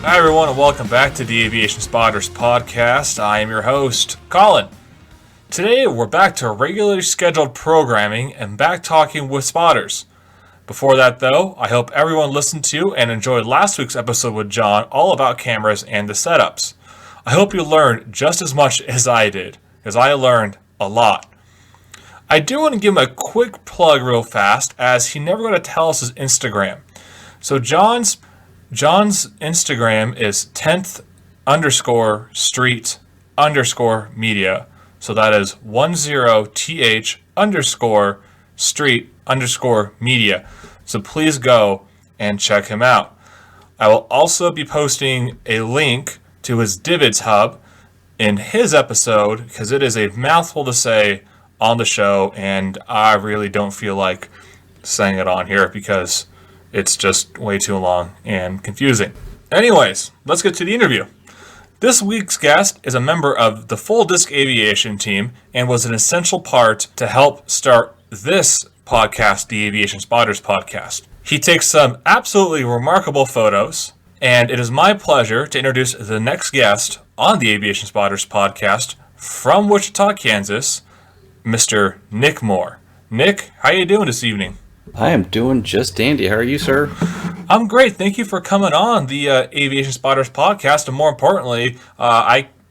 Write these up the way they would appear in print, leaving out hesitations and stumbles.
Hi everyone, and welcome back to the Aviation Spotters podcast. I am your host, Colin. Today we're back to regularly scheduled programming and back talking with spotters. Before that though, I hope everyone listened to and enjoyed last week's episode with John all about cameras and the setups. I hope you learned just as much as I did, because I learned a lot. I do want to give him a quick plug real fast, as he never got to tell us his Instagram. So John's Instagram is 10th_street_media. So that is 10th_street_media. So please go and check him out. I will also be posting a link to his Divots hub in his episode, because it is a mouthful to say on the show, and I really don't feel like saying it on here because it's just way too long and confusing. Anyways, let's get to the interview. This week's guest is a member of the full Disk Aviation Team and was an essential part to help start this podcast, the Aviation Spotters podcast. He takes some absolutely remarkable photos, and it is my pleasure to introduce the next guest on the Aviation Spotters podcast from Wichita, Kansas, Mr. Nick Moore. Nick, how you doing this evening? I am doing just dandy. How are you, sir? I'm great. Thank you for coming on the Aviation Spotters podcast, and more importantly,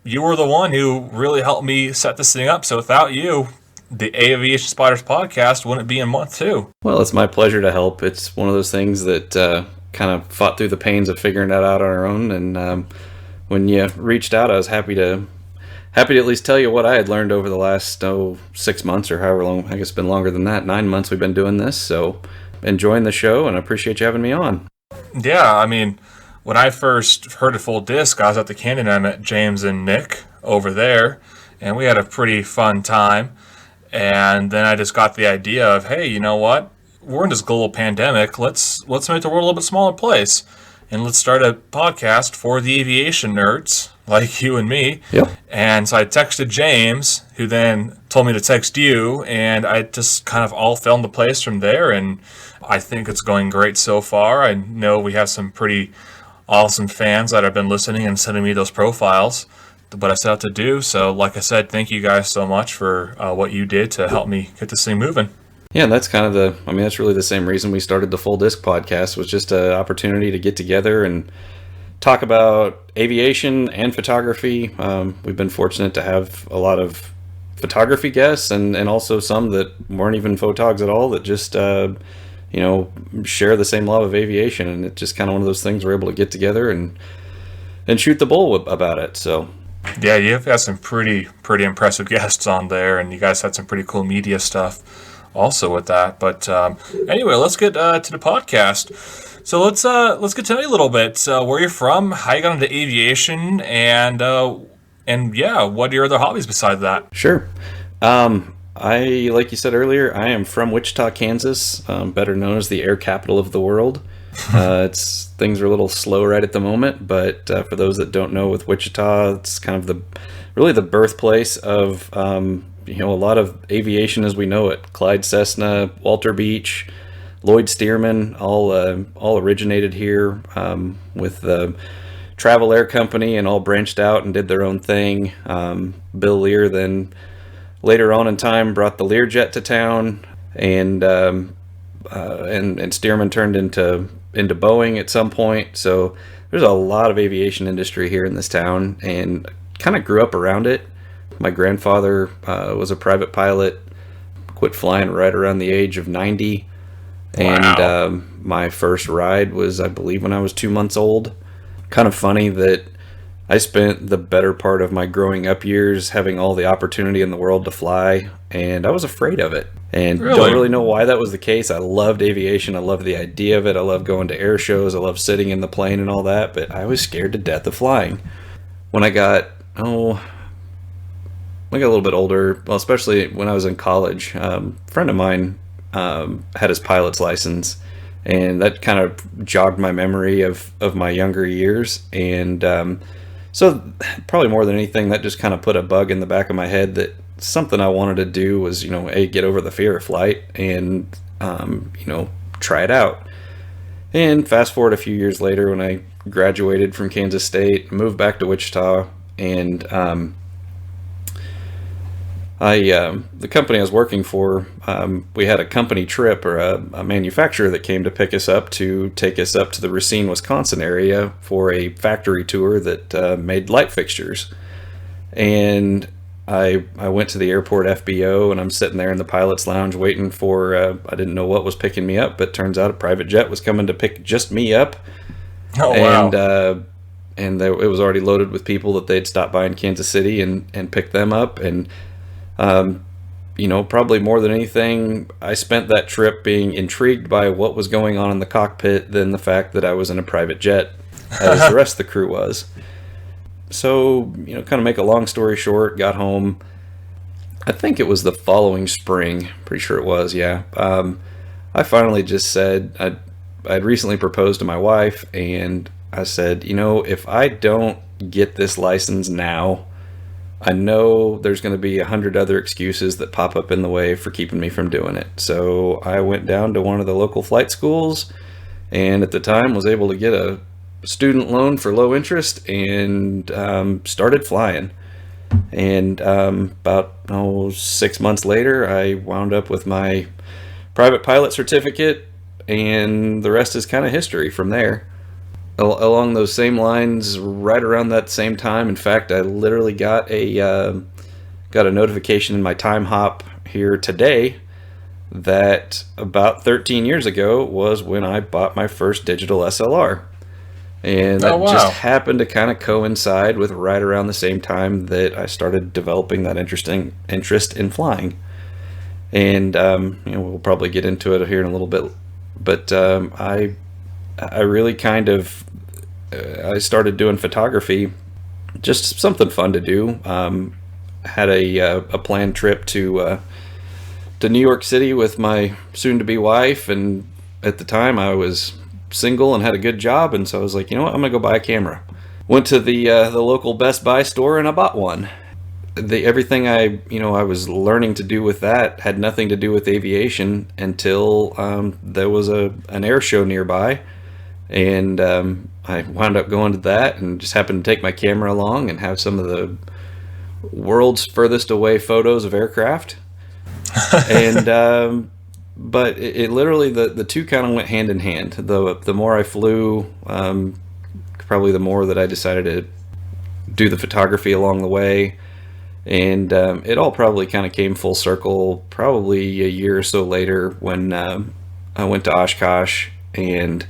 you were the one who really helped me set this thing up. So without you, the Aviation Spotters podcast wouldn't be in month 2. Well, it's my pleasure to help. It's one of those things that kind of fought through the pains of figuring that out on our own, and when you reached out, I was happy to at least tell you what I had learned over the last 6 months or however long. I guess it's been longer than that. 9 months we've been doing this, so enjoying the show, and I appreciate you having me on. Yeah, I mean, when I first heard of Full Disc, I was at the Canyon. I met James and Nick over there, and we had a pretty fun time. And then I just got the idea of, hey, you know what? We're in this global pandemic. Let's make the world a little bit smaller place, and let's start a podcast for the aviation nerds like you and me. Yep. And so I texted James, who then told me to text you, and I just kind of all fell into place from there, and I think it's going great so far. I know we have some pretty awesome fans that have been listening and sending me those profiles, what I set out to do. So like I said, thank you guys so much for what you did to help me get this thing moving. Yeah, that's kind of that's really the same reason we started the Full Disc podcast, was just an opportunity to get together and talk about aviation and photography. We've been fortunate to have a lot of photography guests and also some that weren't even photogs at all, that just share the same love of aviation, and it's just kind of one of those things we're able to get together and shoot the bull about it. So yeah, you've got some pretty impressive guests on there, and you guys had some pretty cool media stuff also with that. But anyway, let's get to the podcast. So let's get to know you a little bit. Where you're from, how you got into aviation, and yeah, what are your other hobbies besides that? Sure. Like you said earlier, I am from Wichita, Kansas, better known as the air capital of the world. Things are a little slow right at the moment, but for those that don't know, with Wichita, it's kind of the birthplace of a lot of aviation as we know it. Clyde Cessna, Walter Beach, Lloyd Stearman, all originated here with the Travel Air Company, and all branched out and did their own thing. Bill Lear then later on in time brought the Learjet to town, and Stearman turned into Boeing at some point. So there's a lot of aviation industry here in this town, and kind of grew up around it. My grandfather was a private pilot, quit flying right around the age of 90. Wow. And my first ride was, I believe, when I was 2 months old. Kind of funny that I spent the better part of my growing up years having all the opportunity in the world to fly, and I was afraid of it. And don't really know why that was the case. I loved aviation. I loved the idea of it. I loved going to air shows. I loved sitting in the plane and all that, but I was scared to death of flying. When I got a little bit older, well, especially when I was in college, a friend of mine had his pilot's license, and that kind of jogged my memory of my younger years. And so probably more than anything, that just kind of put a bug in the back of my head that something I wanted to do was, get over the fear of flight and, try it out. And fast forward a few years later, when I graduated from Kansas State, moved back to Wichita, and the company I was working for, we had a company trip, or a manufacturer that came to pick us up to take us up to the Racine, Wisconsin area for a factory tour that made light fixtures. And I went to the airport FBO, and I'm sitting there in the pilot's lounge waiting for, I didn't know what was picking me up, but turns out a private jet was coming to pick just me up. Oh, wow. And it was already loaded with people that they'd stopped by in Kansas City and picked them up. And probably more than anything, I spent that trip being intrigued by what was going on in the cockpit than the fact that I was in a private jet, as the rest of the crew was. So, kind of make a long story short, got home. I think it was the following spring. Pretty sure it was, yeah. I finally just said, I'd recently proposed to my wife, and I said, if I don't get this license now, I know there's going to be 100 other excuses that pop up in the way for keeping me from doing it. So I went down to one of the local flight schools, and at the time was able to get a student loan for low interest, and started flying. And about 6 months later, I wound up with my private pilot certificate, and the rest is kind of history from there. Along those same lines, right around that same time, in fact, I literally got a notification in my time hop here today that about 13 years ago was when I bought my first digital SLR. And that just happened to kind of coincide with right around the same time that I started developing that interest in flying. And we'll probably get into it here in a little bit, but I really kind of I started doing photography, just something fun to do. Had a planned trip to New York City with my soon-to-be wife, and at the time I was single and had a good job, and so I was like, I'm gonna go buy a camera. Went to the local Best Buy store, and I bought one. Everything I was learning to do with that had nothing to do with aviation until there was an air show nearby, and I wound up going to that and just happened to take my camera along and have some of the world's furthest away photos of aircraft. And but it literally, the two kind of went hand in hand. The more I flew, probably the more that I decided to do the photography along the way. And it all probably kind of came full circle probably a year or so later when I went to Oshkosh and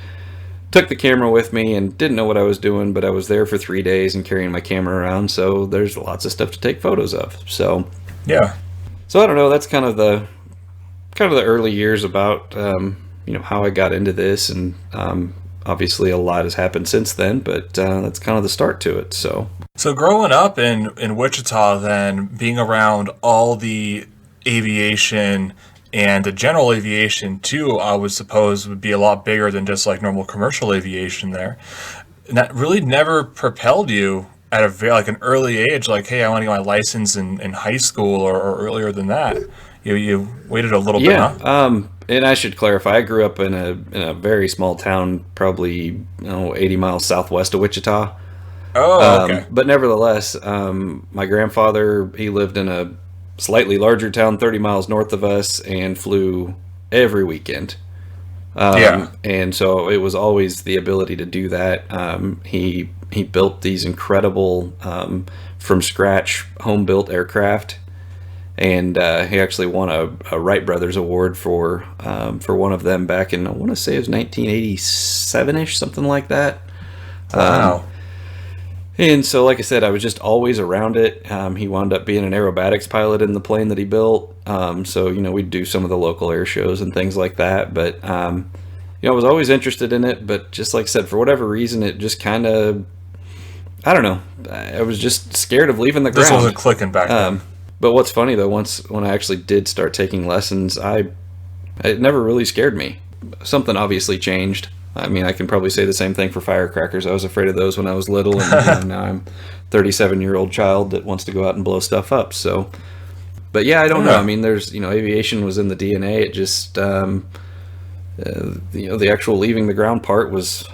took the camera with me and didn't know what I was doing, but I was there for 3 days and carrying my camera around, so there's lots of stuff to take photos of. So yeah. So I don't know, that's kind of the early years about how I got into this, and obviously a lot has happened since then, but that's kind of the start to it. So growing up in Wichita, then being around all the aviation and the general aviation too, I would suppose would be a lot bigger than just like normal commercial aviation there. And that really never propelled you at an early age, like, hey, I want to get my license in high school or earlier than that. You waited a little bit, huh? And I should clarify, I grew up in a very small town, probably 80 miles southwest of Wichita. Oh, okay. But nevertheless, my grandfather, he lived in a slightly larger town 30 miles north of us and flew every weekend. And so it was always the ability to do that. He built these incredible from scratch home built aircraft, and he actually won a Wright Brothers award for one of them back in, I want to say it was 1987ish, something like that. Wow. And so, like I said, I was just always around it. He wound up being an aerobatics pilot in the plane that he built. So, we'd do some of the local air shows and things like that. But, I was always interested in it. But just like I said, for whatever reason, it just kind of, I don't know. I was just scared of leaving the ground. This wasn't clicking back then. But what's funny, though, when I actually did start taking lessons, it never really scared me. Something obviously changed. I mean, I can probably say the same thing for firecrackers. I was afraid of those when I was little, and now I'm a 37-year-old child that wants to go out and blow stuff up. So, but yeah, I don't know. I mean, there's, aviation was in the DNA. It just, the actual leaving the ground part was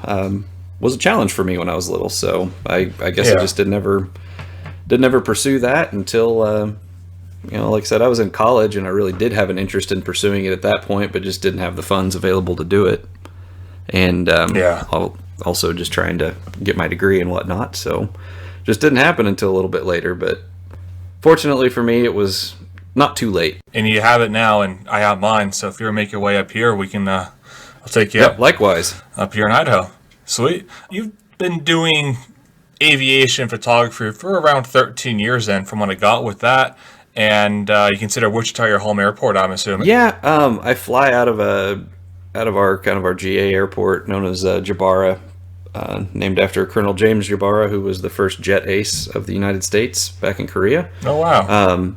was a challenge for me when I was little. So I guess I Yeah. just didn't ever pursue that until like I said, I was in college and I really did have an interest in pursuing it at that point, but just didn't have the funds available to do it. And Yeah. also just trying to get my degree and whatnot. So just didn't happen until a little bit later. But fortunately for me, it was not too late. And you have it now, and I have mine. So if you ever make your way up here, we can. I'll take you Yep, likewise. up here in Idaho. Sweet. You've been doing aviation photography for around 13 years, then, from what I got with that. And you consider Wichita your home airport, I'm assuming. Yeah, I fly out of our GA airport known as Jabara, named after Colonel James Jabara, who was the first jet ace of the United States back in Korea. Oh, wow.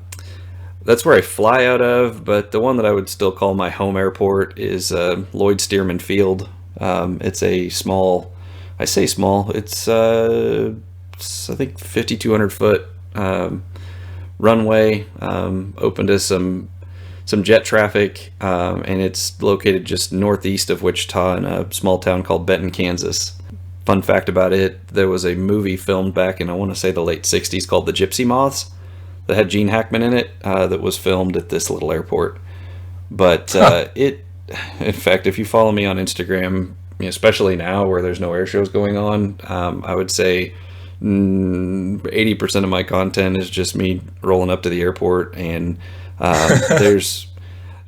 That's where I fly out of, but the one that I would still call my home airport is Lloyd Stearman Field. It's a small, I say small, it's I think 5,200 foot runway, open to some jet traffic, and it's located just northeast of Wichita in a small town called Benton, Kansas. Fun fact about it, there was a movie filmed back in, I want to say, the late 60s called The Gypsy Moths that had Gene Hackman in it, that was filmed at this little airport. But in fact, if you follow me on Instagram, especially now where there's no air shows going on, I would say 80% of my content is just me rolling up to the airport, and there's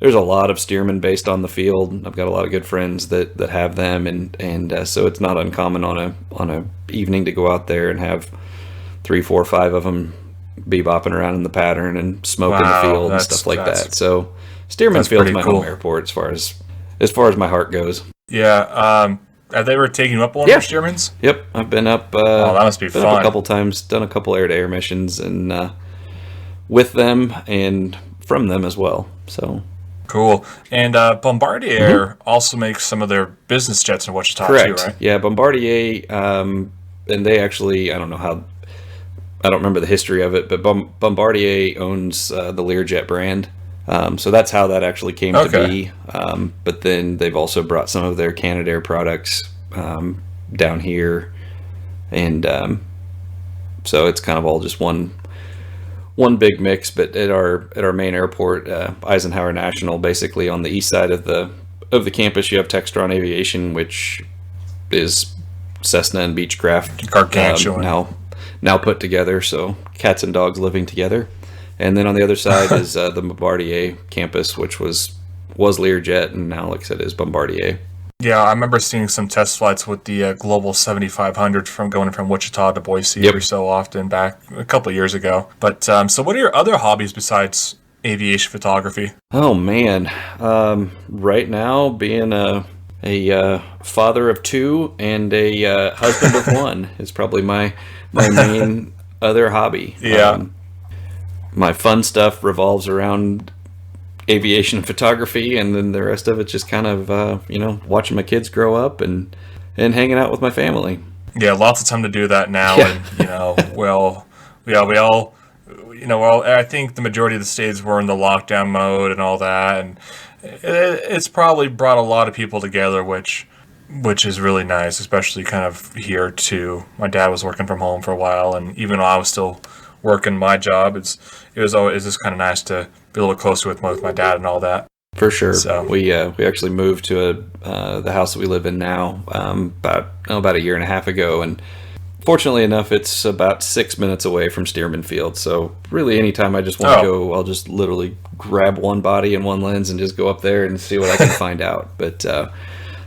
a lot of Stearman based on the field. I've got a lot of good friends that have them, and so it's not uncommon on a evening to go out there and have 3, 4, 5 of them bebopping around in the pattern and smoking the field and stuff like that. So Stearman Field's my home airport as far as my heart goes. Yeah. Have they ever taken you up on Stearman's? Yep, I've been up. That must be fun. Up a couple times, done a couple air-to-air missions, and with them and from them as well. So cool. And Bombardier also makes some of their business jets in Wichita correct. too, right? Yeah, Bombardier, and they actually, I don't remember the history of it, but Bombardier owns the Learjet brand. So that's how that actually came to be. But then they've also brought some of their Canadair products down here, and so it's kind of all just one big mix. But at our main airport, Eisenhower National, basically on the east side of the campus, you have Textron Aviation, which is Cessna and Beechcraft gargantuan now put together. So cats and dogs living together. And then on the other side is the Bombardier campus, which was Learjet, and now, like I said, is Bombardier. Yeah, I remember seeing some test flights with the Global 7500 going from Wichita to Boise every so often back a couple of years ago. But so what are your other hobbies besides aviation photography? Oh, man. Right now, being a father of 2 and a husband of 1 is probably my main other hobby. Yeah. My fun stuff revolves around aviation and photography, and then the rest of it's just kind of watching my kids grow up and hanging out with my family. Yeah, lots of time to do that now. Yeah. And we all I think the majority of the states were in the lockdown mode and all that, and it's probably brought a lot of people together, which is really nice, especially kind of here too. My dad was working from home for a while, and even though I was still working my job, it was just kind of nice to be a little closer with my dad and all that. For sure. So we actually moved to the house that we live in now about a year and a half ago, and fortunately enough, it's about 6 minutes away from Stearman Field. So really, anytime I just want to go, I'll just literally grab one body and one lens and just go up there and see what I can find out. But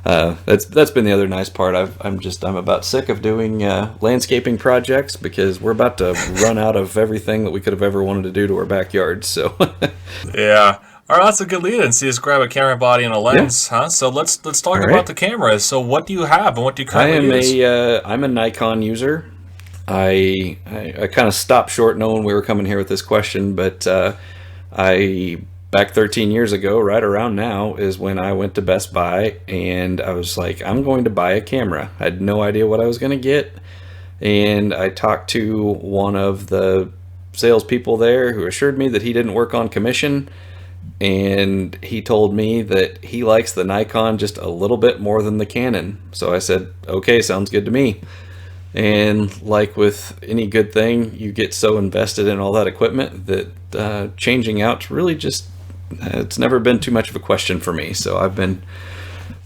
that's been the other nice part. I'm about sick of doing landscaping projects because we're about to run out of everything that we could have ever wanted to do to our backyard. So yeah. All right, that's a good lead-in. So you just grab a camera body and a lens, huh? So let's talk about the cameras. So what do you have and what do you currently use? I'm a Nikon user. I kind of stopped short knowing we were coming here with this question, but back 13 years ago, right around now, is when I went to Best Buy, and I was like, I'm going to buy a camera. I had no idea what I was going to get, and I talked to one of the salespeople there who assured me that he didn't work on commission, and he told me that he likes the Nikon just a little bit more than the Canon. So I said, okay, sounds good to me. And like with any good thing, you get so invested in all that equipment that changing out really just, it's never been too much of a question for me. So I've been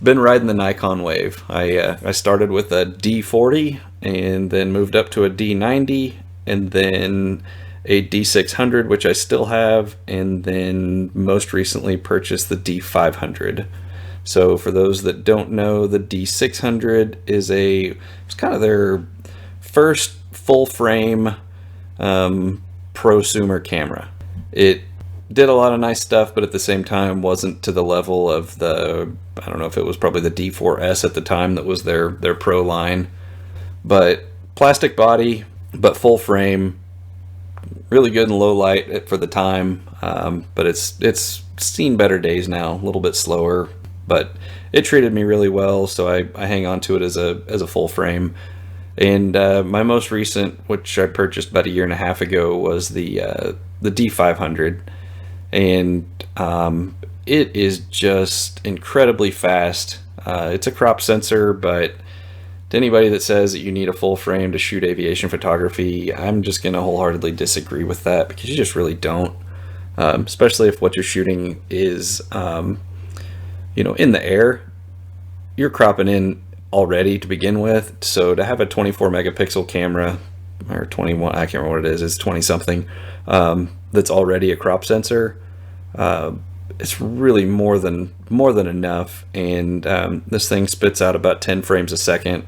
riding the Nikon wave. I started with a D40 and then moved up to a D90 and then a D600, which I still have, and then most recently purchased the D500. So for those that don't know, the D600 it's kind of their first full frame prosumer camera. It did a lot of nice stuff, but at the same time wasn't to the level of the, I don't know if it was probably the D4S at the time that was their pro line. But plastic body, but full frame, really good in low light for the time. But it's seen better days now, a little bit slower, but it treated me really well, so I hang on to it as a full frame. And my most recent, which I purchased about a year and a half ago, was the D500, and it is just incredibly fast. It's a crop sensor, but to anybody that says that you need a full frame to shoot aviation photography, I'm just going to wholeheartedly disagree with that, because you just really don't. Especially if what you're shooting is, in the air, you're cropping in already to begin with. So to have a 24 megapixel camera, or 21, I can't remember what it is, it's 20 something, that's already a crop sensor, it's really more than enough. And this thing spits out about 10 frames a second.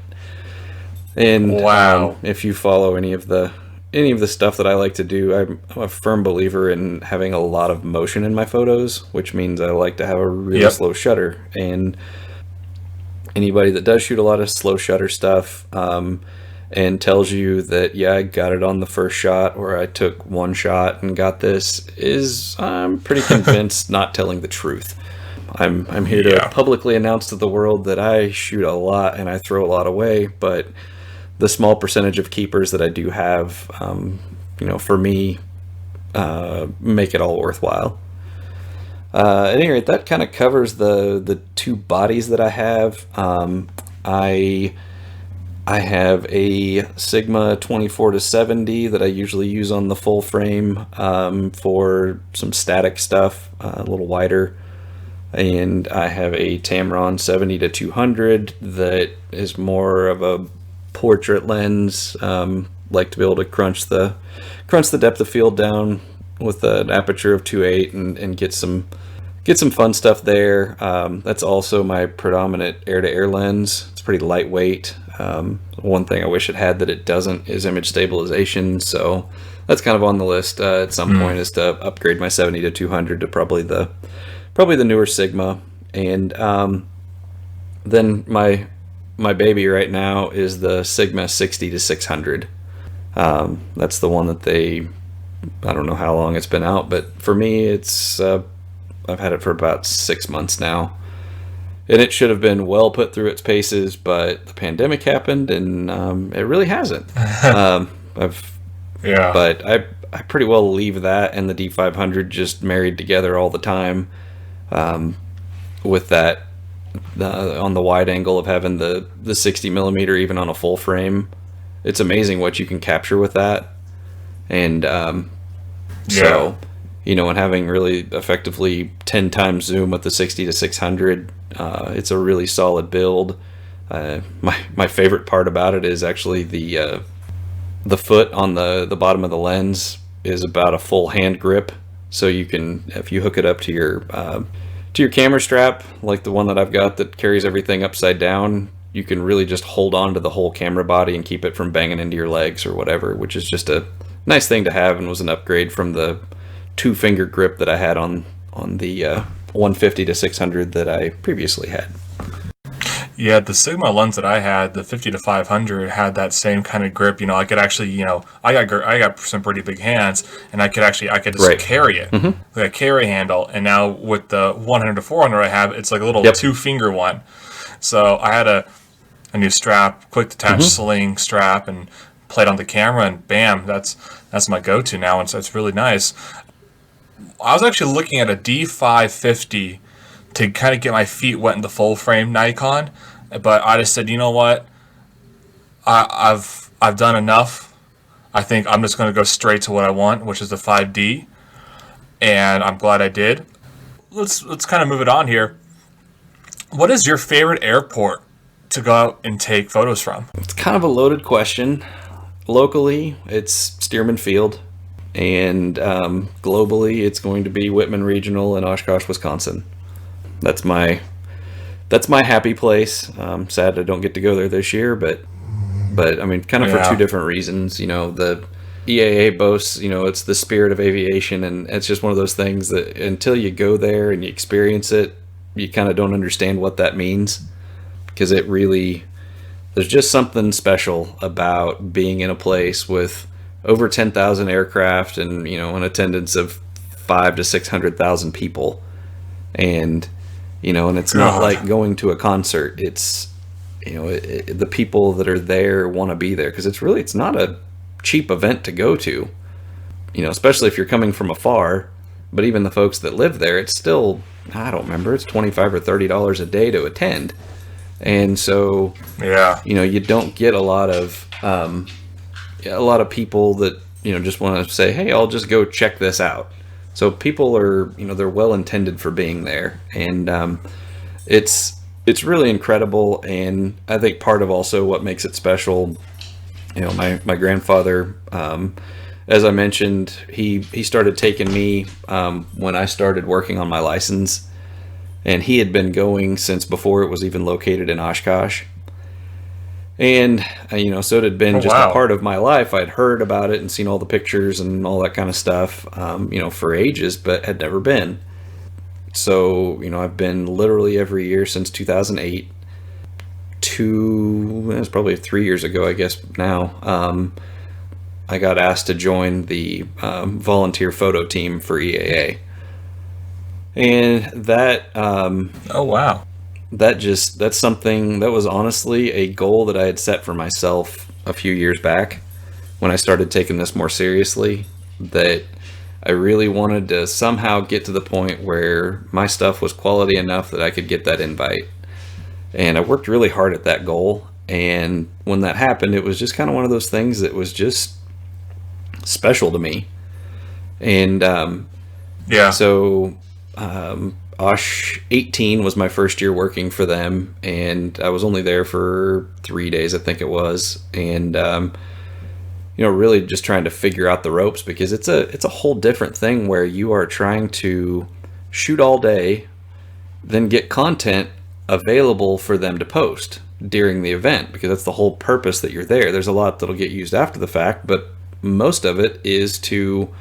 And wow. If you follow any of the stuff that I like to do, I'm a firm believer in having a lot of motion in my photos, which means I like to have a really slow shutter. And anybody that does shoot a lot of slow shutter stuff and tells you that, yeah, I got it on the first shot, or I took one shot and got this, is, I'm pretty convinced, not telling the truth. I'm here to publicly announce to the world that I shoot a lot and I throw a lot away, but the small percentage of keepers that I do have, for me, make it all worthwhile. At any rate, that kind of covers the two bodies that I have. I have a Sigma 24-70 that I usually use on the full frame for some static stuff, a little wider. And I have a Tamron 70-200 that is more of a portrait lens. Like to be able to crunch the depth of field down with an aperture of 2.8 and get some fun stuff there. That's also my predominant air-to-air lens. It's pretty lightweight. One thing I wish it had that it doesn't is image stabilization, so that's kind of on the list at some point, is to upgrade my 70-200 to probably the newer Sigma. And then my baby right now is the Sigma 60-600. That's the one that I don't know how long it's been out, but for me, it's I've had it for about 6 months now, and it should have been well put through its paces, but the pandemic happened, and it really hasn't. But I pretty well leave that and the D500 just married together all the time, with that on the wide angle of having the 60 millimeter even on a full frame. It's amazing what you can capture with that. And so, and having really effectively 10 times zoom with the 60-600, it's a really solid build. My favorite part about it is actually the foot on the bottom of the lens is about a full hand grip. So you can, if you hook it up to your camera strap, like the one that I've got that carries everything upside down, you can really just hold on to the whole camera body and keep it from banging into your legs or whatever, which is just a nice thing to have, and was an upgrade from the 2-finger grip that I had on the 150-600 that I previously had. Yeah, the Sigma lens that I had, the 50-500, had that same kind of grip. I could actually, I got some pretty big hands, and I could just carry it, like a carry handle. And now with the 100-400 I have, it's like a little 2-finger one. So I had a new strap, quick detach sling strap, and played on the camera, and bam, that's my go-to now, and so it's really nice. I was actually looking at a D550 to kind of get my feet wet in the full frame Nikon, but I just said, you know what, I've done enough. I think I'm just going to go straight to what I want, which is the 5D, and I'm glad I did. Let's kind of move it on here. What is your favorite airport to go out and take photos from? It's kind of a loaded question. Locally, it's Stearman Field, and globally, it's going to be Whitman Regional in Oshkosh, Wisconsin. That's my happy place. Sad I don't get to go there this year, but I mean, kind of for two different reasons. You know, the EAA boasts, you know, it's the spirit of aviation, and it's just one of those things that until you go there and you experience it, you kind of don't understand what that means, because it really, there's just something special about being in a place with over 10,000 aircraft and, you know, an attendance of 500,000 to 600,000 people. And, you know, and it's not like going to a concert. It's, you know, the people that are there want to be there, because it's not a cheap event to go to, you know, especially if you're coming from afar. But even the folks that live there, it's still, I don't remember, it's $25 or $30 a day to attend. And so, you know, you don't get a lot of people that, you know, just want to say, hey, I'll just go check this out. So people are, you know, they're well intended for being there. And it's really incredible. And I think part of also what makes it special, you know, my grandfather, as I mentioned, he started taking me when I started working on my license. And he had been going since before it was even located in Oshkosh. And, you know, so it had been a part of my life. I'd heard about it and seen all the pictures and all that kind of stuff, you know, for ages, but had never been. So, you know, I've been literally every year since 2008. That's probably 3 years ago, I guess now. I got asked to join the volunteer photo team for EAA. And that that's something that was honestly a goal that I had set for myself a few years back when I started taking this more seriously, that I really wanted to somehow get to the point where my stuff was quality enough that I could get that invite. And I worked really hard at that goal, and when that happened, it was just kind of one of those things that was just special to me. And so Osh 18 was my first year working for them, and I was only there for 3 days, I think it was. And you know, really just trying to figure out the ropes, because it's a whole different thing where you are trying to shoot all day, then get content available for them to post during the event, because that's the whole purpose that you're there. There's a lot that'll get used after the fact, but most of it is to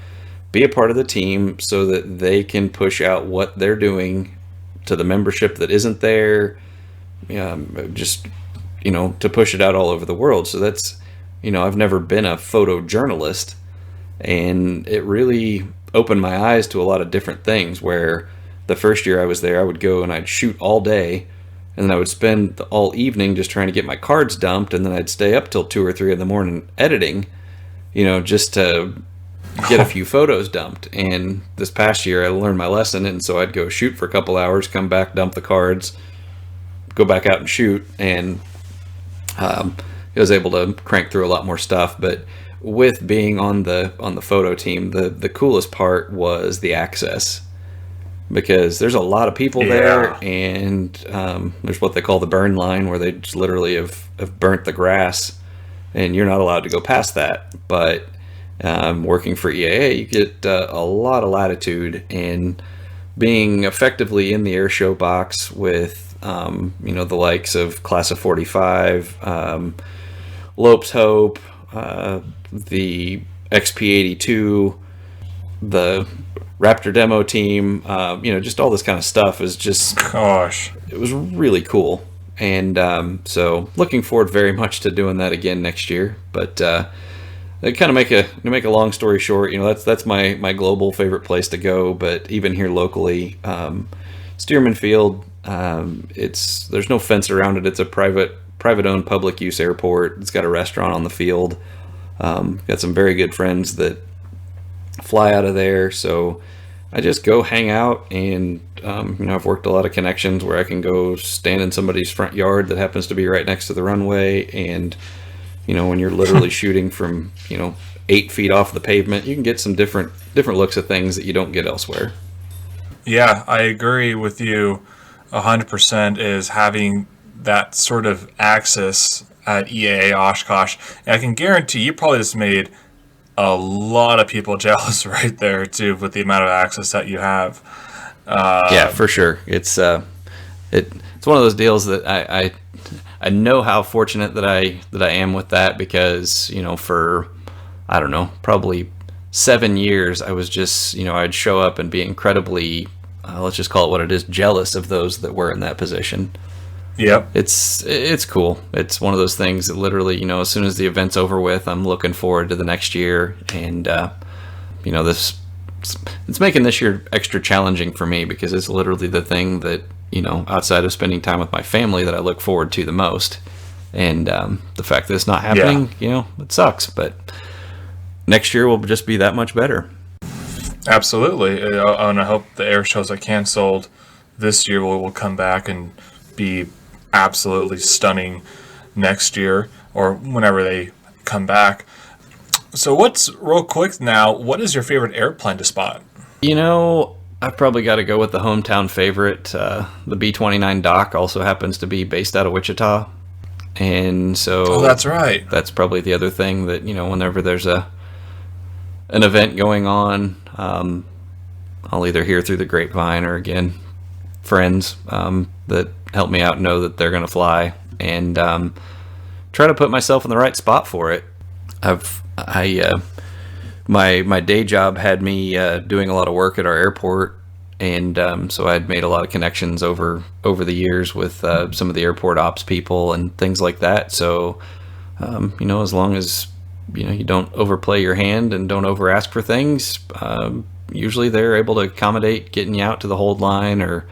be a part of the team so that they can push out what they're doing to the membership that isn't there, just, you know, to push it out all over the world. So that's, you know, I've never been a photojournalist, and it really opened my eyes to a lot of different things, where the first year I was there, I would go and I'd shoot all day, and then I would spend all evening just trying to get my cards dumped, and then I'd stay up till 2 or 3 in the morning editing, you know, just to get a few photos dumped. And this past year I learned my lesson, and so I'd go shoot for a couple hours, come back, dump the cards, go back out and shoot, and I was able to crank through a lot more stuff. But with being on the photo team, the coolest part was the access, because there's a lot of people there, and there's what they call the burn line, where they just literally have burnt the grass, and you're not allowed to go past that. But working for EAA, you get a lot of latitude, and being effectively in the air show box with you know, the likes of Class of 45, Lopes Hope, the XP82, the Raptor demo team, you know, just all this kind of stuff is just, it was really cool. And so looking forward very much to doing that again next year. But kind of make a long story short, you know, that's my global favorite place to go. But even here locally, Stearman Field, there's no fence around it. It's a private owned public use airport. It's got a restaurant on the field. Got some very good friends that fly out of there. So I just go hang out, and I've worked a lot of connections where I can go stand in somebody's front yard that happens to be right next to the runway, and when you're literally shooting from 8 feet off the pavement, you can get some different looks at things that you don't get elsewhere. Yeah, I agree with you 100%, is having that sort of access at EAA Oshkosh. And I can guarantee you probably just made a lot of people jealous right there too, with the amount of access that you have. Yeah, for sure. It's one of those deals that I know how fortunate that I am with that, because for, I don't know, probably 7 years I was just I'd show up and be incredibly let's just call it what it is, jealous of those that were in that position. Yep. It's cool. It's one of those things that literally, as soon as the event's over with, I'm looking forward to the next year. And, it's making this year extra challenging for me, because it's literally the thing that, outside of spending time with my family, that I look forward to the most. And the fact that it's not happening, it sucks. But next year will just be that much better. Absolutely. And I hope the air shows that canceled this year will come back and be absolutely stunning next year, or whenever they come back. So real quick now, what is your favorite airplane to spot? I've probably got to go with the hometown favorite. The B-29 Doc also happens to be based out of Wichita. And so... Oh, that's right. That's probably the other thing that, whenever there's an event going on, I'll either hear through the grapevine, or again, friends that help me out know that they're going to fly, and try to put myself in the right spot for it. My day job had me doing a lot of work at our airport, and so I'd made a lot of connections over the years with some of the airport ops people and things like that. So as long as you don't overplay your hand and don't over ask for things, usually they're able to accommodate getting you out to the hold line or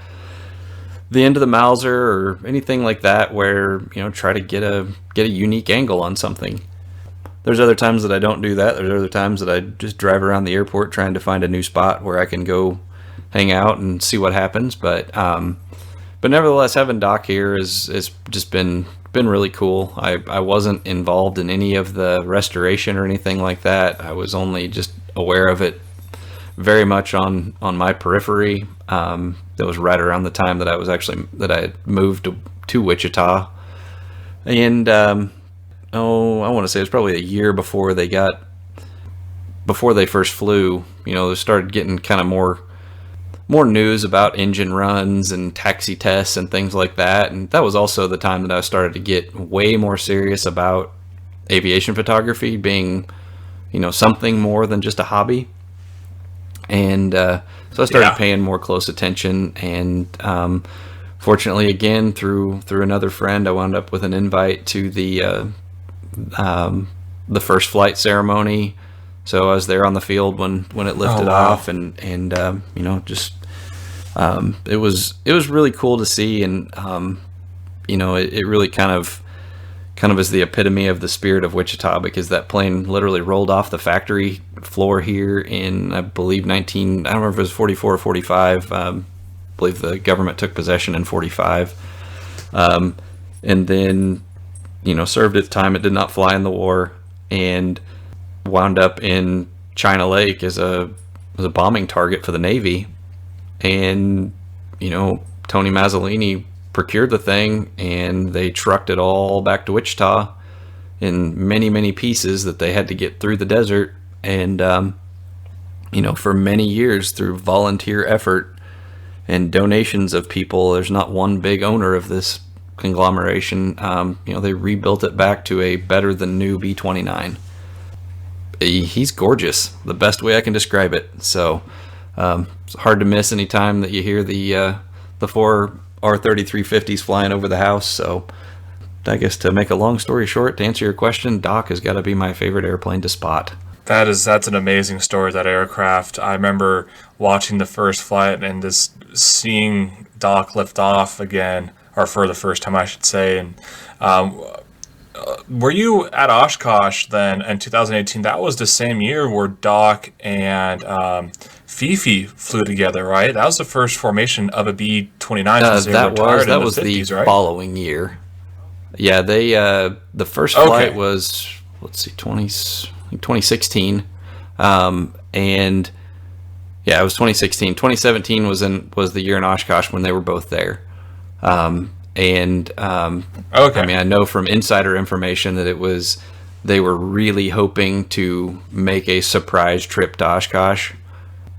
the end of the Mauser or anything like that, where try to get a unique angle on something. There's other times that I don't do that. There's other times that I just drive around the airport trying to find a new spot where I can go hang out and see what happens. But nevertheless, having Doc here is just been really cool. I wasn't involved in any of the restoration or anything like that. I was only just aware of it very much on my periphery. That was right around the time that I had moved to Wichita, and I want to say it was probably a year before they first flew. They started getting kind of more news about engine runs and taxi tests and things like that, and that was also the time that I started to get way more serious about aviation photography being something more than just a hobby. And so I started paying more close attention, and fortunately, again, through another friend, I wound up with an invite to the first flight ceremony. So I was there on the field when it lifted off, and just it was really cool to see, and it really kind of is the epitome of the spirit of Wichita, because that plane literally rolled off the factory floor here in, I believe, I don't remember if it was 44 or 45. I believe the government took possession in 45. And then, served its time. It did not fly in the war, and wound up in China Lake as a bombing target for the Navy. And, Tony Mazzolini procured the thing, and they trucked it all back to Wichita in many, many pieces that they had to get through the desert. And, for many years, through volunteer effort and donations of people, there's not one big owner of this conglomeration. They rebuilt it back to a better than new B-29. He's gorgeous, the best way I can describe it. So it's hard to miss any time that you hear the four R-3350s flying over the house. So I guess, to make a long story short, to answer your question, Doc has got to be my favorite airplane to spot. That's an amazing story, that aircraft. I remember watching the first flight and just seeing Doc lift off again, or for the first time, I should say. And were you at Oshkosh then in 2018? That was the same year where Doc and Fifi flew together, right? That was the first formation of a B-29 since they retired in the 50s, right? Following year. Yeah, they the first flight was, let's see, 2016, and yeah, it was 2016. 2017 was the year in Oshkosh when they were both there. I mean, I know from insider information that they were really hoping to make a surprise trip to Oshkosh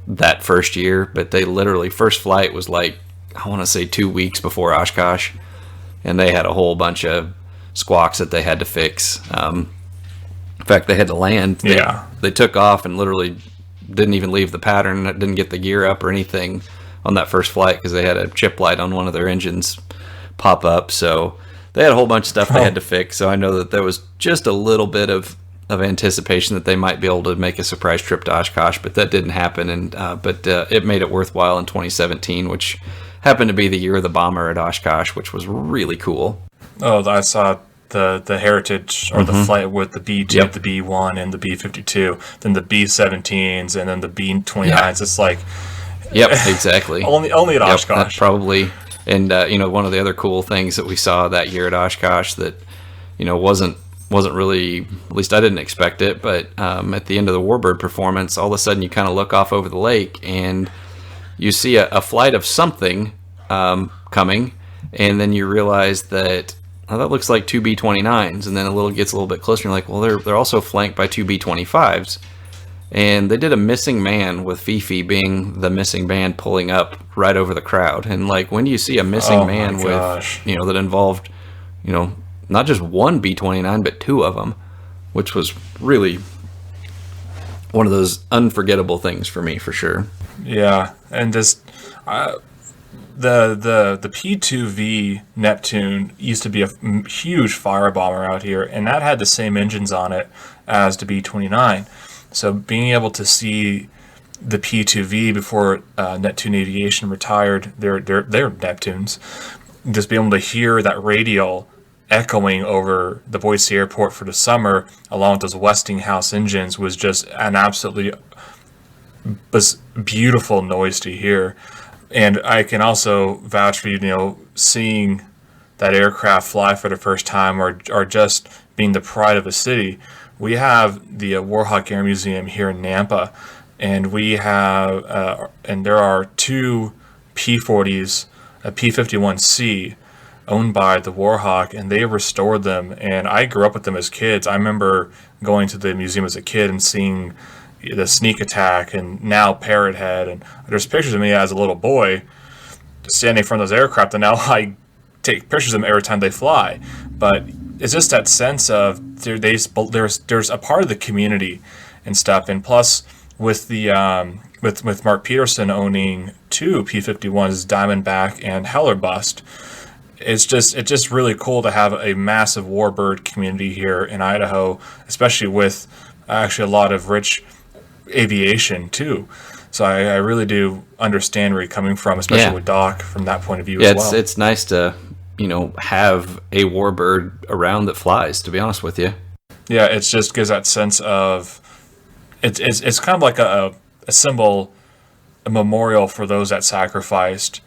that first year, but they literally, first flight was like, I want to say 2 weeks before Oshkosh, and they had a whole bunch of squawks that they had to fix. In fact, they had to land. They took off and literally didn't even leave the pattern, didn't get the gear up or anything on that first flight because they had a chip light on one of their engines pop up. So they had a whole bunch of stuff they had to fix. So I know that there was just a little bit of anticipation that they might be able to make a surprise trip to Oshkosh, but that didn't happen. And but it made it worthwhile in 2017, which happened to be the year of the bomber at Oshkosh, which was really cool. Oh, I saw the heritage or the flight with the B2, the B1, and the B52, then the B17s, and then the B29s. Yeah. It's like, exactly. only at Oshkosh, probably. And one of the other cool things that we saw that year at Oshkosh that wasn't really, at least I didn't expect it, but at the end of the Warbird performance, all of a sudden you kind of look off over the lake and you see a flight of something coming, and then you realize that that looks like two B-29s, and then gets a little bit closer, and you're like, well, they're also flanked by two B-25s, and they did a missing man with Fifi being the missing man pulling up right over the crowd. And like, when do you see a missing man with that involved not just one B-29 but two of them, which was really one of those unforgettable things for me, for sure. Yeah, and just the P2V Neptune used to be a huge fire bomber out here, and that had the same engines on it as the B-29. So being able to see the P2V before Neptune Aviation retired their Neptunes, just being able to hear that radial echoing over the Boise Airport for the summer, along with those Westinghouse engines, was just an absolutely beautiful noise to hear. And I can also vouch for seeing that aircraft fly for the first time, or just being the pride of a city. We have the Warhawk Air Museum here in Nampa, and we have and there are two P-40s, a P-51C, owned by the Warhawk, and they restored them. And I grew up with them as kids. I remember going to the museum as a kid and seeing the Sneak Attack and now Parrot Head, and there's pictures of me as a little boy standing in front of those aircraft, and now I take pictures of them every time they fly. But it's just that sense of there's a part of the community and stuff. And plus, with the with Mark Peterson owning two P-51s, Diamondback and Hellerbust, it's just really cool to have a massive warbird community here in Idaho, especially with actually a lot of rich aviation too. So I really do understand where you're coming from, especially with Doc from that point of view as well. It's nice to have a warbird around that flies, to be honest with you. Yeah, it just gives that sense of it's kind of like a symbol, a memorial for those that sacrificed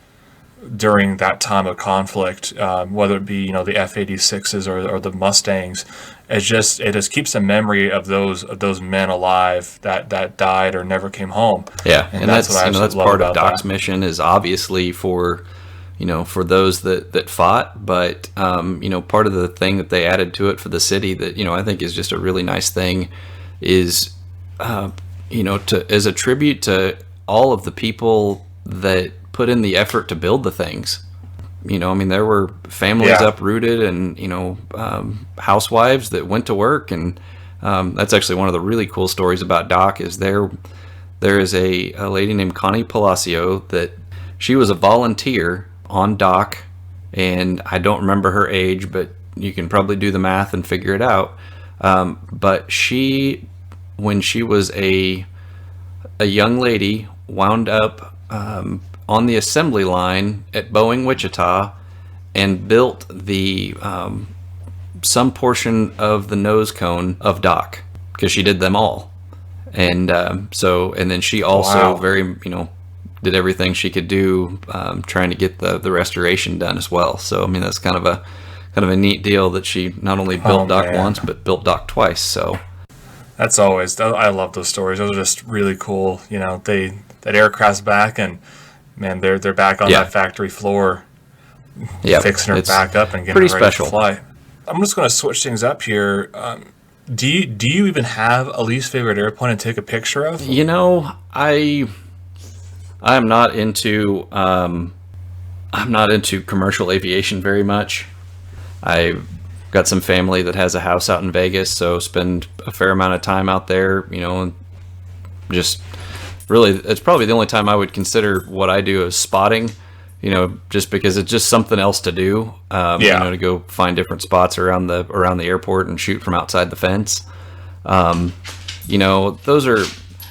during that time of conflict, whether it be the F-86s or the Mustangs. It just keeps a memory of those men alive that died or never came home. Yeah, and that's what that's part of Doc's mission, is obviously for those that fought, but part of the thing that they added to it for the city that I think is just a really nice thing is as a tribute to all of the people that put in the effort to build the things. There were families uprooted and, housewives that went to work. And that's actually one of the really cool stories about Doc is there is a lady named Connie Palacio that she was a volunteer on Doc, and I don't remember her age, but you can probably do the math and figure it out. But she, when she was a young lady, wound up on the assembly line at Boeing Wichita and built the some portion of the nose cone of Doc, because she did them all. And and then she also Wow. did everything she could do, trying to get the restoration done as well. So I mean, that's kind of a neat deal that she not only Oh built Doc man. once but built Doc twice. So I love those stories. Those are just really cool. That aircraft's back, and man, they're back on yeah, that factory floor, yeah, fixing her it's back up and getting pretty her ready to special. fly. I'm just going to switch things up here. Do you even have a least favorite airplane to take a picture of? I'm not into commercial aviation very much. I've got some family that has a house out in Vegas, so spend a fair amount of time out there, and just really, it's probably the only time I would consider what I do as spotting, just because it's just something else to do, Yeah. to go find different spots around the airport and shoot from outside the fence. Those are,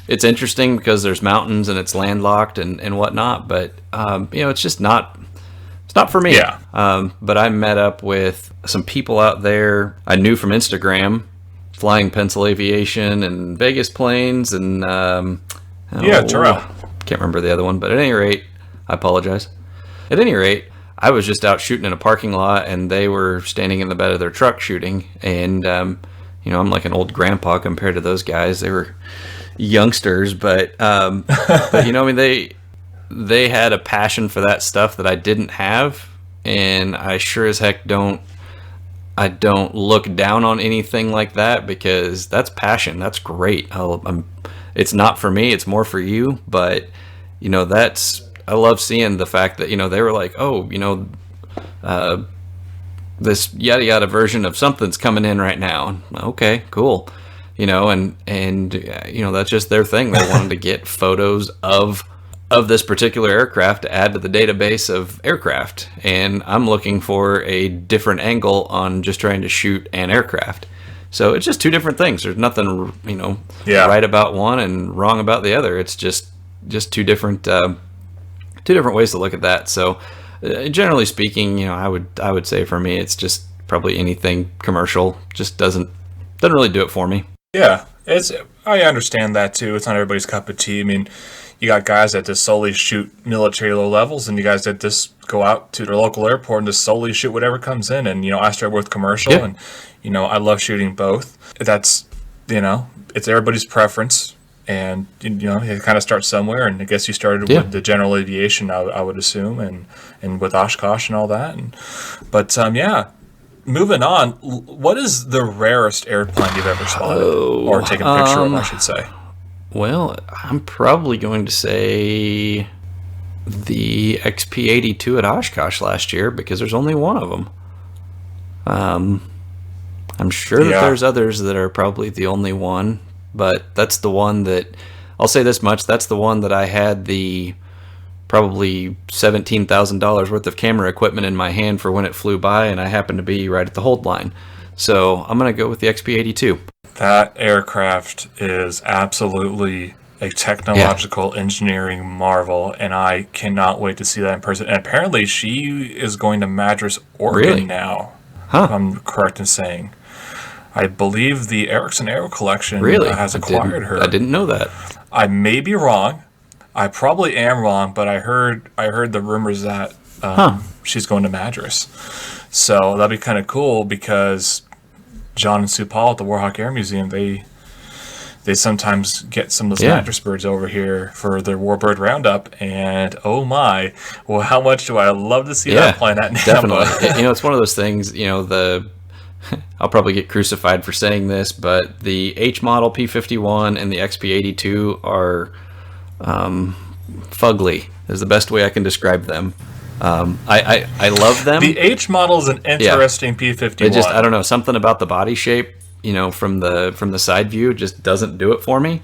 it's interesting because there's mountains and it's landlocked and whatnot, but it's not for me. Yeah. But I met up with some people out there I knew from Instagram, flying Pencil Aviation and Vegas planes, and Yeah, Terrell. can't remember the other one. But at any rate, I apologize. At any rate, I was just out shooting in a parking lot, and they were standing in the bed of their truck shooting. And I'm like an old grandpa compared to those guys. They were youngsters, but I mean, they had a passion for that stuff that I didn't have, and I sure as heck I don't look down on anything like that, because that's passion. That's great. It's not for me. It's more for you. But I love seeing the fact that they were like, oh, this yada yada version of something's coming in right now. Okay, cool. That's just their thing. They wanted to get photos of this particular aircraft to add to the database of aircraft, and I'm looking for a different angle on just trying to shoot an aircraft. So it's just two different things. There's nothing Yeah. right about one and wrong about the other. It's just two different ways to look at that. So generally speaking, I would say for me, it's just probably anything commercial just doesn't really do it for me. Yeah. I understand that too. It's not everybody's cup of tea. I mean, you got guys that just solely shoot military low levels, and you guys that just go out to their local airport and just solely shoot whatever comes in. And I started with commercial, Yeah, and I love shooting both. That's it's everybody's preference, and it kind of starts somewhere. And I guess you started yeah. with the general aviation, I would assume, and with Oshkosh and all that. But yeah. Moving on, what is the rarest airplane you've ever spotted or Oh, taken a picture of, I should say? well, I'm probably going to say the XP82 at Oshkosh last year, because there's only one of them. I'm sure that Yeah. there's others that are probably the only one, but that's the one that, I'll say this much, that's the one that I had the probably $17,000 worth of camera equipment in my hand for when it flew by, and I happened to be right at the hold line. So I'm going to go with the XP82. That aircraft is absolutely a Yeah, technological engineering marvel, and I cannot wait to see that in person. And apparently, she is going to Madras, Oregon really? now, if Huh, I'm correct in saying. I believe the Ericsson Aero Collection really? has I didn't, acquired I her. didn't know that. I may be wrong. I probably am wrong, but I heard the rumors that Huh, she's going to Madras. So that'd be kind of cool because John and Sue Paul at the Warhawk Air Museum, they sometimes get some of those yeah. Madras birds over here for their Warbird Roundup, and oh my, well, how much do I love to see that Yeah, plane at definitely. Nampa? It's one of those things, I'll probably get crucified for saying this, but the H model P51 and the XP82 are fugly, is the best way I can describe them. I love them. The H model is an Yeah. interesting It just, I P51. don't know, something about the body shape, from the side view just doesn't do it for me.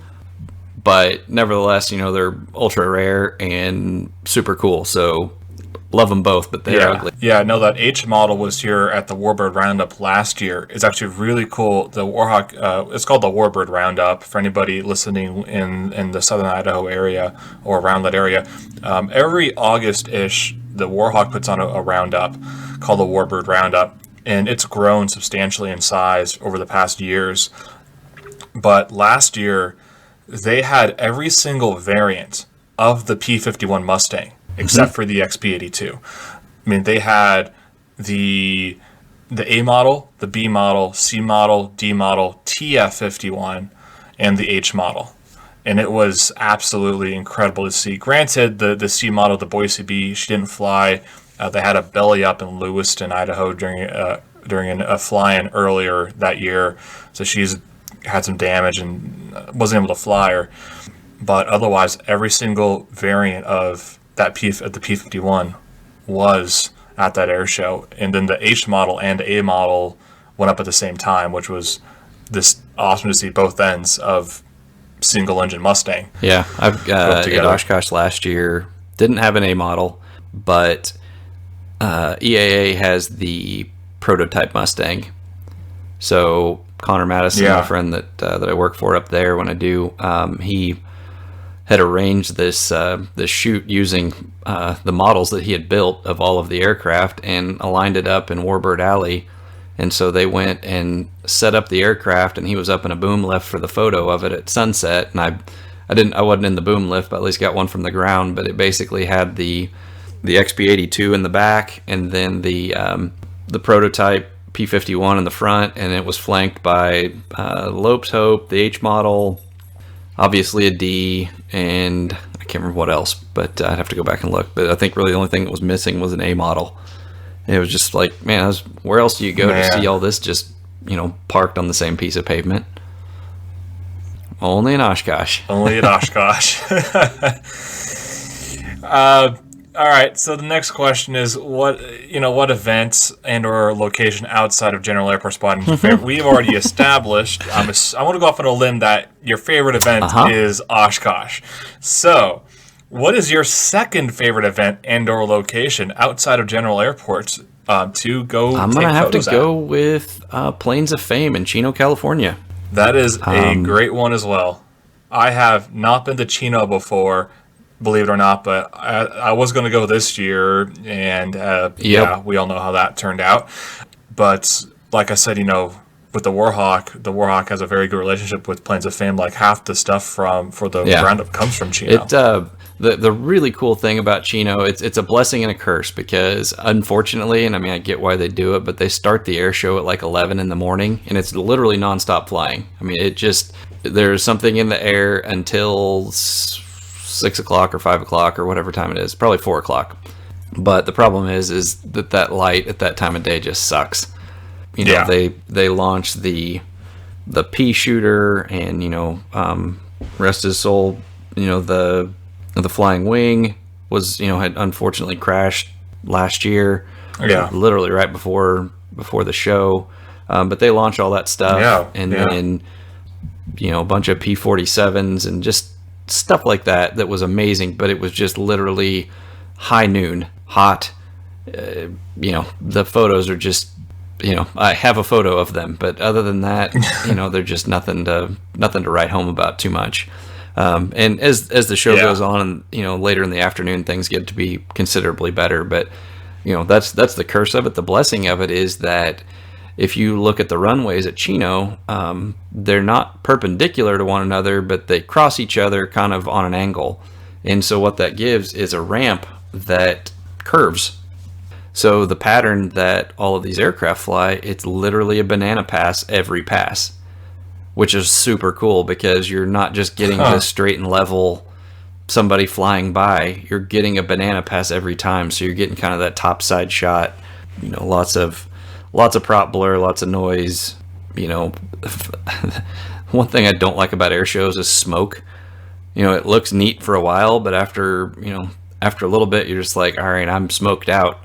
But nevertheless, they're ultra rare and super cool. So love them both, but they're Yeah, ugly. yeah, no, that H model was here at the Warbird Roundup last year. It's actually really cool. The Warhawk, it's called the Warbird Roundup for anybody listening in the southern Idaho area or around that area. Every August-ish, the Warhawk puts on a roundup called the Warbird Roundup, and it's grown substantially in size over the past years. But last year, they had every single variant of the P-51 Mustang except for the XP-82. I mean, they had the A model, the B model, C model, D model, TF-51, and the H model. And it was absolutely incredible to see. Granted, the C model, the Boise B, she didn't fly. They had a belly up in Lewiston, Idaho during a fly-in earlier that year. So she's had some damage and wasn't able to fly her. But otherwise, every single variant of the P-51 was at that air show. And then the H model and A model went up at the same time, which was this awesome to see both ends of single engine Mustang. Yeah, I've at Oshkosh last year didn't have an A model, but EAA has the prototype Mustang. So Connor Madison, my friend that I work for up there when I do, he had arranged this shoot using the models that he had built of all of the aircraft and aligned it up in Warbird Alley. And so they went and set up the aircraft, and he was up in a boom lift for the photo of it at sunset. And I wasn't in the boom lift, but at least got one from the ground. But it basically had the XP-82 in the back, and then the prototype P-51 in the front, and it was flanked by Lopes Hope, the H model, obviously a D, and I can't remember what else, but I'd have to go back and look. But I think really the only thing that was missing was an A model. It was just like, man, where else do you go to see all this just, parked on the same piece of pavement? Only in Oshkosh. Only at Oshkosh. All right, so the next question is what events and or location outside of General Airport spotting is your favorite? We've already established, I want to go off on a limb that your favorite event is Oshkosh. So, what is your second favorite event and or location outside of General Airports to go I'm going to have to go with Plains of Fame in Chino, California. That is a great one as well. I have not been to Chino before, believe it or not, but I was going to go this year, and we all know how that turned out. But like I said, with the Warhawk has a very good relationship with Plains of Fame. Like half the stuff for the roundup comes from Chino. The really cool thing about Chino, it's a blessing and a curse because unfortunately, and I mean I get why they do it, but they start the air show at like 11 in the morning, and it's literally nonstop flying. I mean there's something in the air until 6 o'clock or 5 o'clock or whatever time it is, probably 4 o'clock. But the problem is that light at that time of day just sucks. They launched the pea shooter, and rest his soul, the flying wing was had unfortunately crashed last year. Literally right before the show. But they launched all that stuff, then a bunch of P-47s and just stuff like that was amazing. But it was just literally high noon, hot. The photos are just. I have a photo of them, but other than that, they're just nothing to write home about too much. And as the show goes on, and later in the afternoon, things get to be considerably better. But that's the curse of it. The blessing of it is that if you look at the runways at Chino, they're not perpendicular to one another, but they cross each other kind of on an angle. And so what that gives is a ramp that curves. So the pattern that all of these aircraft fly, it's literally a banana pass every pass, which is super cool because you're not just getting this straight and level somebody flying by, you're getting a banana pass every time. So you're getting kind of that top side shot, lots of prop blur, lots of noise. One thing I don't like about air shows is smoke. It looks neat for a while, but after a little bit, you're just like, all right, I'm smoked out.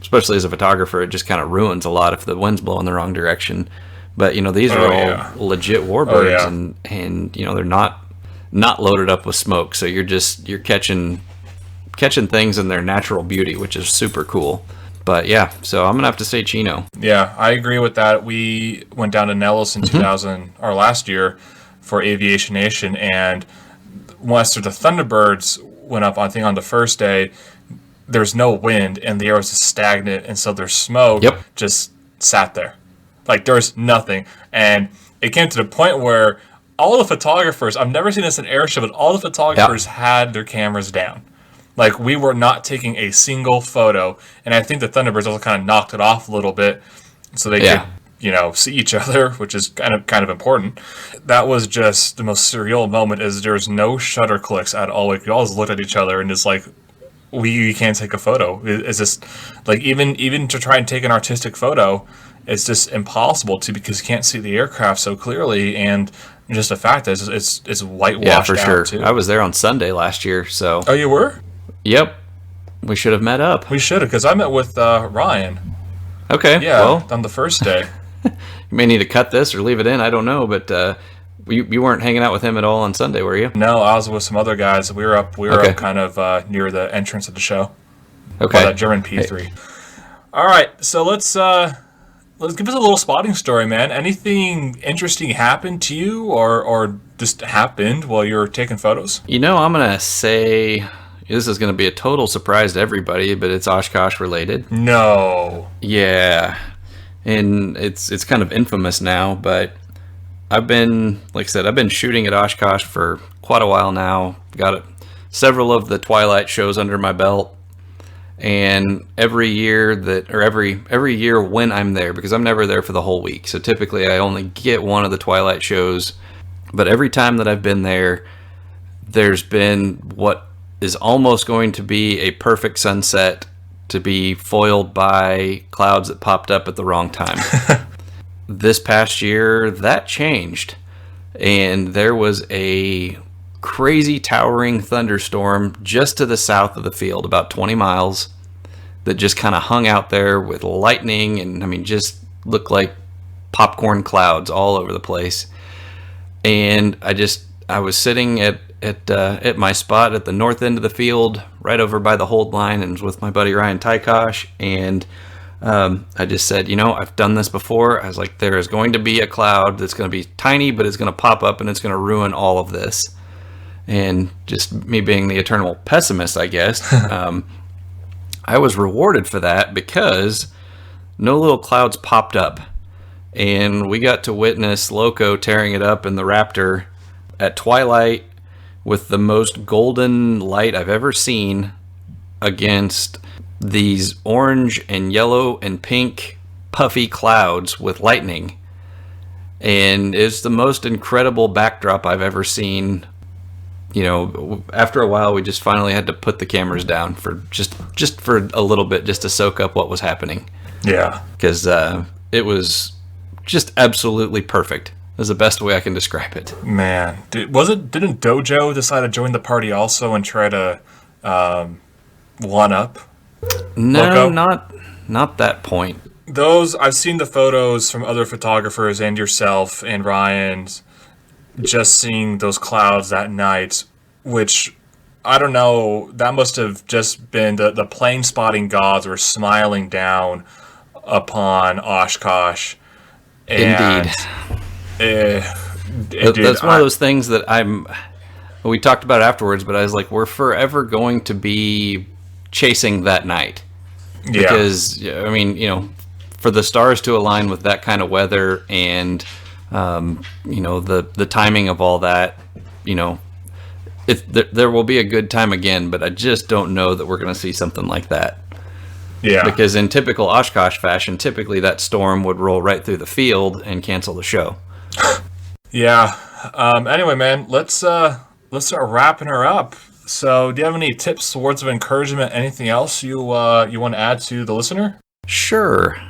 Especially as a photographer, it just kind of ruins a lot if the wind's blowing the wrong direction. But these are all legit warbirds, and they're not loaded up with smoke, so you're catching things in their natural beauty, which is super cool. But so I'm gonna have to say Chino. Yeah, I agree with that. We went down to Nellis in 2000 or last year for Aviation Nation, and once the Thunderbirds went up, I think on the first day, there's no wind and the air was just stagnant, and so their smoke just sat there. Like there's nothing. And it came to the point where all the photographers, I've never seen this in air show, but all the photographers had their cameras down. Like, we were not taking a single photo. And I think the Thunderbirds also kind of knocked it off a little bit so they could, see each other, which is kind of important. That was just the most surreal moment. Is there was no shutter clicks at all. We all just looked at each other and just like, we can't take a photo. It's just like even to try and take an artistic photo, it's just impossible because you can't see the aircraft so clearly, and just the fact that it's whitewashed. Yeah, for sure. Too. I was there on Sunday last year, so. Oh, you were? Yep. We should have met up. We should have, because I met with Ryan. Okay. Yeah, well, on the first day. You may need to cut this or leave it in. I don't know, but you weren't hanging out with him at all on Sunday, were you? No, I was with some other guys. We were up kind of near the entrance of the show. Okay. That German P3. Hey. All right, so let's give us a little spotting story, man. Anything interesting happened to you, or just happened while you were taking photos? I'm gonna say this is gonna be a total surprise to everybody, but it's Oshkosh related. No. Yeah. And it's kind of infamous now, but I've been shooting at Oshkosh for quite a while now. Got several of the Twilight shows under my belt, and every year when I'm there, because I'm never there for the whole week, so typically I only get one of the Twilight shows, but every time that I've been there, there's been what is almost going to be a perfect sunset to be foiled by clouds that popped up at the wrong time. This past year, that changed, and there was a crazy towering thunderstorm just to the south of the field, about 20 miles, that just kind of hung out there with lightning, and just looked like popcorn clouds all over the place. And I was sitting at my spot at the north end of the field, right over by the hold line, and was with my buddy Ryan Tykosh, and I just said, I've done this before. I was like, there is going to be a cloud that's going to be tiny, but it's going to pop up and it's going to ruin all of this. And just me being the eternal pessimist, I guess, I was rewarded for that, because no little clouds popped up, and we got to witness Loco tearing it up in the Raptor at twilight with the most golden light I've ever seen against these orange and yellow and pink puffy clouds with lightning. And it's the most incredible backdrop I've ever seen. After a while, we just finally had to put the cameras down for just for a little bit, just to soak up what was happening. Yeah. Because it was just absolutely perfect. Is the best way I can describe it. Man, didn't Dojo decide to join the party also and try to one up? No, not that point. I've seen the photos from other photographers and yourself and Ryan's, just seeing those clouds that night, which I don't know, that must have just been the plane spotting gods were smiling down upon Oshkosh. Indeed. That's one of those things that we talked about afterwards, but I was like, we're forever going to be chasing that night. Yeah. Because, for the stars to align with that kind of weather and, the timing of all that, there will be a good time again, but I just don't know that we're going to see something like that. Yeah. Because in typical Oshkosh fashion, typically that storm would roll right through the field and cancel the show. Yeah. Anyway, man, let's start wrapping her up. So, do you have any tips, words of encouragement, anything else you want to add to the listener? Sure.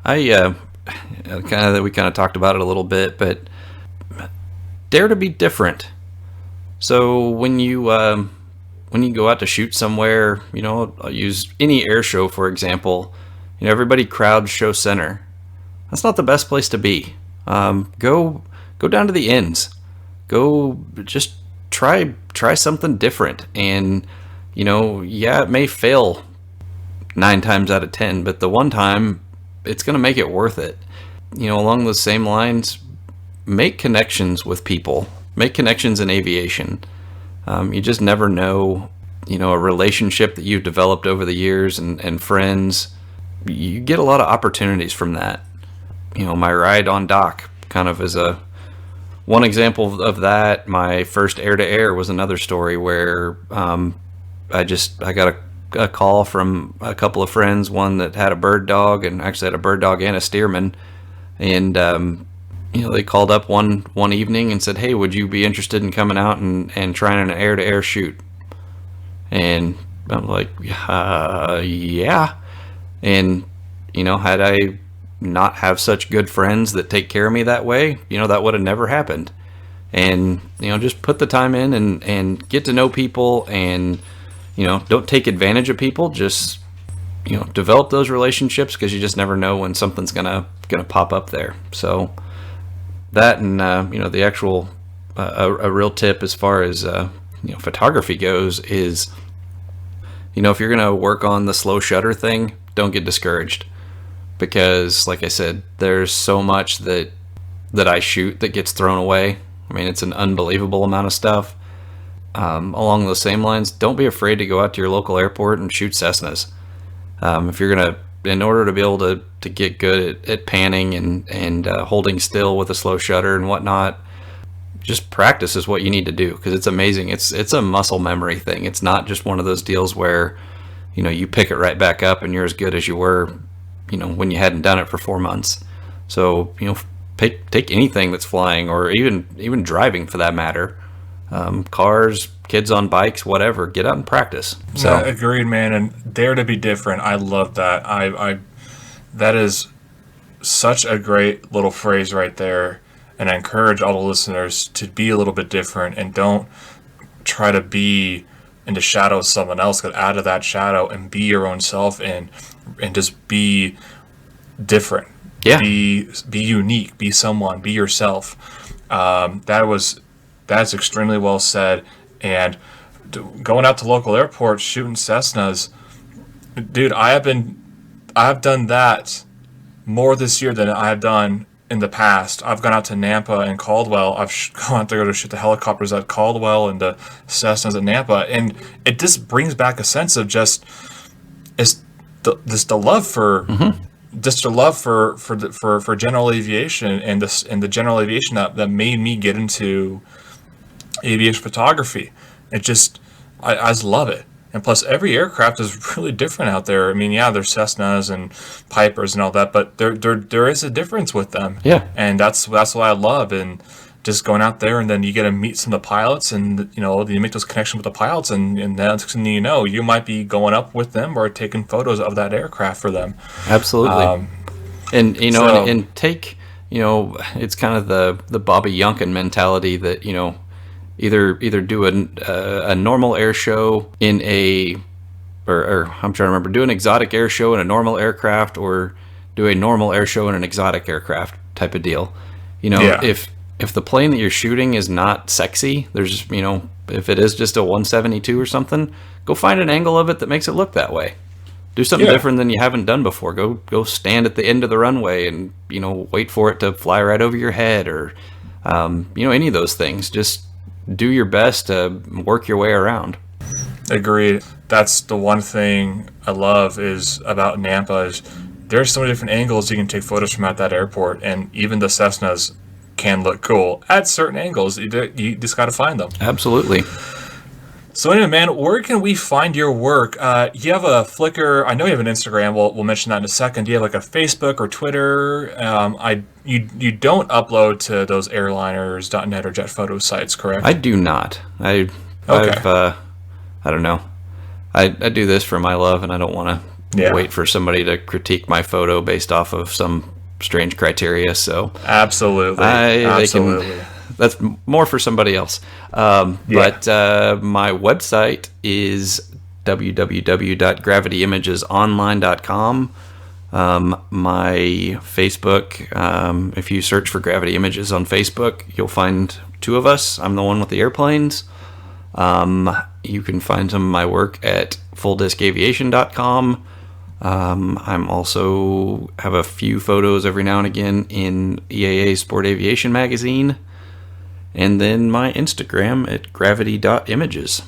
We kind of talked about it a little bit, but dare to be different. So when you go out to shoot somewhere, I'll use any air show for example. Everybody crowds show center. That's not the best place to be. Go down to the ends. Go just try something different. And it may fail 9 times out of 10, but the one time it's going to make it worth it. Along those same lines, make connections with people. Make connections in aviation. You just never know, a relationship that you've developed over the years and friends. You get a lot of opportunities from that. My ride on dock kind of is one example of that, my first air-to-air was another story where I got a call from a couple of friends, one that had a bird dog, and actually had a bird dog and a steerman, and they called up one evening and said, "Hey, would you be interested in coming out and trying an air-to-air shoot?" And I'm like, yeah. And had I not have such good friends that take care of me that way, that would have never happened. And just put the time in and get to know people, and don't take advantage of people. Just develop those relationships, because you just never know when something's gonna pop up there. So that, and the actual a real tip as far as photography goes is, if you're gonna work on the slow shutter thing, don't get discouraged, because like I said, there's so much that I shoot that gets thrown away. I mean, it's an unbelievable amount of stuff. Along those same lines, don't be afraid to go out to your local airport and shoot Cessnas. If you're gonna, in order to be able to get good at panning and holding still with a slow shutter and whatnot, just practice is what you need to do, because it's amazing. It's a muscle memory thing. It's not just one of those deals where you pick it right back up and you're as good as you were when you hadn't done it for 4 months. So take anything that's flying, or even driving for that matter, cars, kids on bikes, whatever. Get out and practice. So yeah, agreed, man. And dare to be different. I love that. I that is such a great little phrase right there. And I encourage all the listeners to be a little bit different, and don't try to be in the shadow of someone else. Get out of that shadow and be your own self, and just be different. Yeah. Be unique. Be someone. Be yourself. That's extremely well said. And going out to local airports, shooting Cessnas, dude, I've done that more this year than I have done in the past. I've gone out to Nampa and Caldwell. I've gone out there to shoot the helicopters at Caldwell and the Cessnas at Nampa, and it just brings back a sense of just the love for just the love for general aviation, and the general aviation that made me get into aviation photography. I just love it. And plus, every aircraft is really different out there. I mean, yeah, there's Cessnas and Pipers and all that, but there is a difference with them. Yeah. And that's what I love. And just going out there, and then you get to meet some of the pilots, and you make those connections with the pilots, and then next thing you might be going up with them or taking photos of that aircraft for them. Absolutely. And take, it's kind of the Bobby Yunkin mentality that either do a normal air show in or I'm trying to remember, do an exotic air show in a normal aircraft, or do a normal air show in an exotic aircraft type of deal. Yeah. If the plane that you're shooting is not sexy, there's if it is just a 172 or something, go find an angle of it that makes it look that way. Do something different than you haven't done before. Go stand at the end of the runway and wait for it to fly right over your head, or any of those things. Just do your best to work your way around. Agreed. That's the one thing I love is about Nampa, is there's so many different angles you can take photos from at that airport, and even the Cessnas can look cool at certain angles. You just got to find them. Absolutely. So anyway, man, where can we find your work? You have a Flickr. I know you have an Instagram. We'll mention that in a second. Do you have like a Facebook or Twitter? You don't upload to those airliners.net or jet photo sites, correct? I do not. I don't know. I do this for my love, and I don't want to wait for somebody to critique my photo based off of some strange criteria. So absolutely. That's more for somebody else. But my website is www.gravityimagesonline.com. My Facebook, if you search for Gravity Images on Facebook, you'll find two of us. I'm the one with the airplanes. You can find some of my work at fulldiskaviation.com. I'm also have a few photos every now and again in EAA Sport Aviation magazine, and then my Instagram at gravity.images.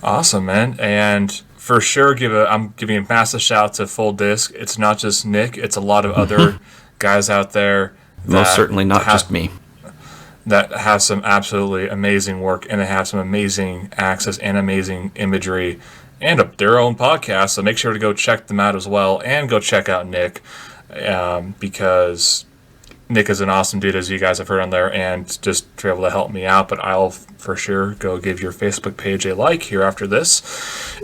Awesome, man. And for sure, I'm giving a massive shout out to Full Disc. It's not just Nick; it's a lot of other guys out there. Most certainly not just me. that have some absolutely amazing work, and they have some amazing access and amazing imagery and their own podcast. So make sure to go check them out as well, and go check out Nick, because Nick is an awesome dude, as you guys have heard on there, and just to be able to help me out. But I'll for sure go give your Facebook page a like here after this.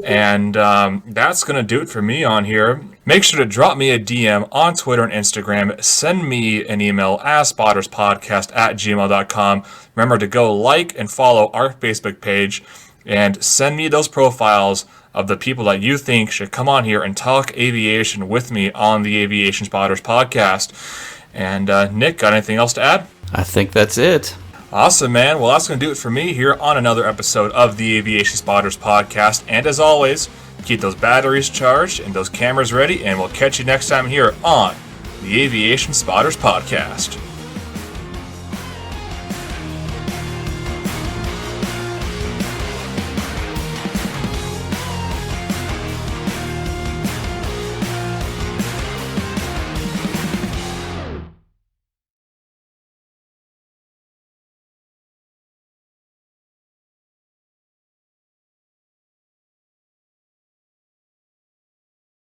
And that's going to do it for me on here. Make sure to drop me a DM on Twitter and Instagram. Send me an email, asspotterspodcast@gmail.com. Remember to go like and follow our Facebook page, and send me those profiles of the people that you think should come on here and talk aviation with me on the Aviation Spotters podcast. And Nick, got anything else to add? I think that's it. Awesome, man. Well, that's going to do it for me here on another episode of the Aviation Spotters podcast. And as always, keep those batteries charged and those cameras ready, and we'll catch you next time here on the Aviation Spotters podcast.